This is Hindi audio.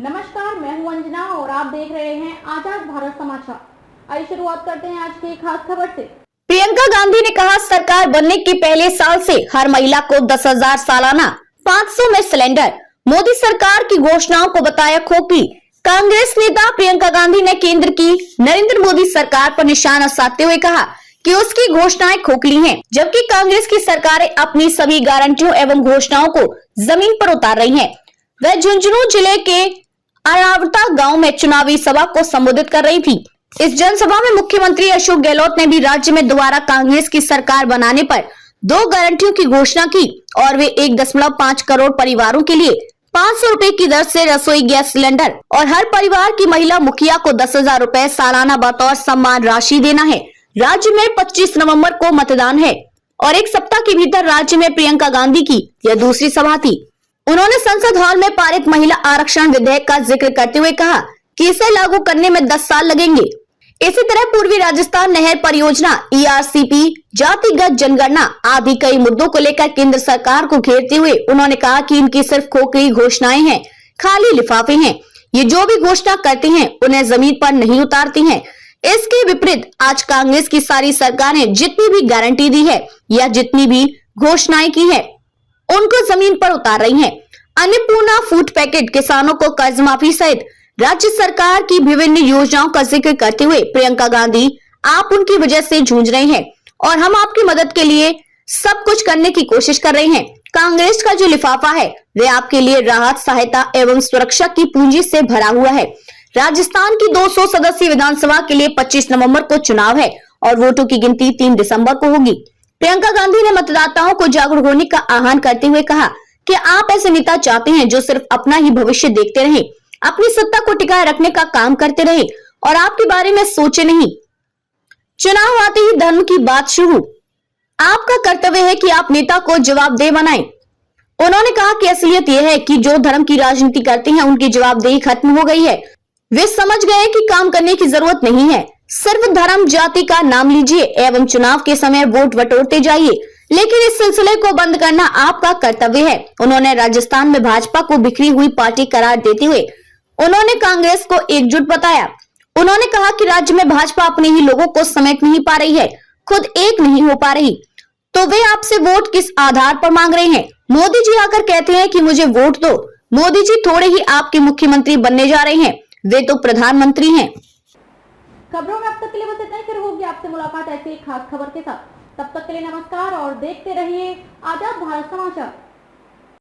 नमस्कार, मैं हूं अंजना और आप देख रहे हैं आजाद भारत समाचार। आइए शुरुआत करते हैं आज की खास खबर से। प्रियंका गांधी ने कहा, सरकार बनने के पहले साल से हर महिला को 10,000 सालाना, 500 में सिलेंडर। मोदी सरकार की घोषणाओं को बताया खोखली। कांग्रेस नेता प्रियंका गांधी ने केंद्र की नरेंद्र मोदी सरकार पर निशाना साधते हुए कहा कि उसकी घोषणाएं खोखली हैं, जबकि कांग्रेस की सरकारें अपनी सभी गारंटियों एवं घोषणाओं को जमीन पर उतार रही हैं। वह झुंझुनू जिले के अरावता गांव में चुनावी सभा को संबोधित कर रही थी। इस जनसभा में मुख्यमंत्री अशोक गहलोत ने भी राज्य में दोबारा कांग्रेस की सरकार बनाने पर 2 गारंटियों की घोषणा की और वे 1.5 करोड़ परिवारों के लिए 500 रुपए की दर से रसोई गैस सिलेंडर और हर परिवार की महिला मुखिया को 10,000 रुपए सालाना बतौर सम्मान राशि देना है। राज्य में 25 नवंबर को मतदान है और 1 सप्ताह के भीतर राज्य में प्रियंका गांधी की यह दूसरी सभा थी। उन्होंने संसद हॉल में पारित महिला आरक्षण विधेयक का जिक्र करते हुए कहा कि इसे लागू करने में 10 साल लगेंगे। इसी तरह पूर्वी राजस्थान नहर परियोजना, ERCP, जातिगत जनगणना आदि कई मुद्दों को लेकर केंद्र सरकार को घेरते हुए उन्होंने कहा कि इनकी सिर्फ खोखली घोषणाएं हैं, खाली लिफाफे हैं। ये जो भी घोषणा करते हैं उन्हें जमीन पर नहीं उतारती हैं। इसके विपरीत आज कांग्रेस की सारी सरकारें जितनी भी गारंटी दी है या जितनी भी घोषणाएं की है उनको जमीन पर उतार रही हैं। अन्नपूर्णा फूड पैकेट, किसानों को कर्ज माफी सहित राज्य सरकार की विभिन्न योजनाओं का जिक्र करते हुए प्रियंका गांधी, आप उनकी वजह से जूझ रहे हैं और हम आपकी मदद के लिए सब कुछ करने की कोशिश कर रहे हैं। कांग्रेस का जो लिफाफा है वे आपके लिए राहत, सहायता एवं सुरक्षा की पूंजी से भरा हुआ है। राजस्थान की 200 सदस्यीय विधानसभा के लिए 25 नवंबर को चुनाव है और वोटों की गिनती 3 दिसंबर को होगी। प्रियंका गांधी ने मतदाताओं को जागरूक होने का आह्वान करते हुए कहा कि आप ऐसे नेता चाहते हैं जो सिर्फ अपना ही भविष्य देखते रहे, अपनी सत्ता को टिकाए रखने का काम करते रहे और आपके बारे में सोचे नहीं। चुनाव आते ही धर्म की बात शुरू। आपका कर्तव्य है कि आप नेता को जवाबदेह बनाएं। उन्होंने कहा कि असलियत यह है कि जो धर्म की राजनीति करते हैं उनकी जवाबदेही खत्म हो गई है। वे समझ गए कि काम करने की जरूरत नहीं है, सिर्फ धर्म जाति का नाम लीजिए एवं चुनाव के समय वोट बटोरते जाइए, लेकिन इस सिलसिले को बंद करना आपका कर्तव्य है। उन्होंने राजस्थान में भाजपा को बिखरी हुई पार्टी करार देते हुए उन्होंने कांग्रेस को एकजुट बताया। उन्होंने कहा कि राज्य में भाजपा अपने ही लोगों को समेट नहीं पा रही है, खुद एक नहीं हो पा रही, तो वे आपसे वोट किस आधार पर मांग रहे हैं। मोदी जी आकर कहते हैं कि मुझे वोट दो। मोदी जी थोड़े ही आपके मुख्यमंत्री बनने जा रहे हैं, वे तो प्रधानमंत्री हैं। खबरों में अब तक के लिए बस इतना ही। फिर होगी आपसे मुलाकात ऐसी एक खास खबर के साथ। तब तक के लिए नमस्कार और देखते रहिए आजाद भारत समाचार।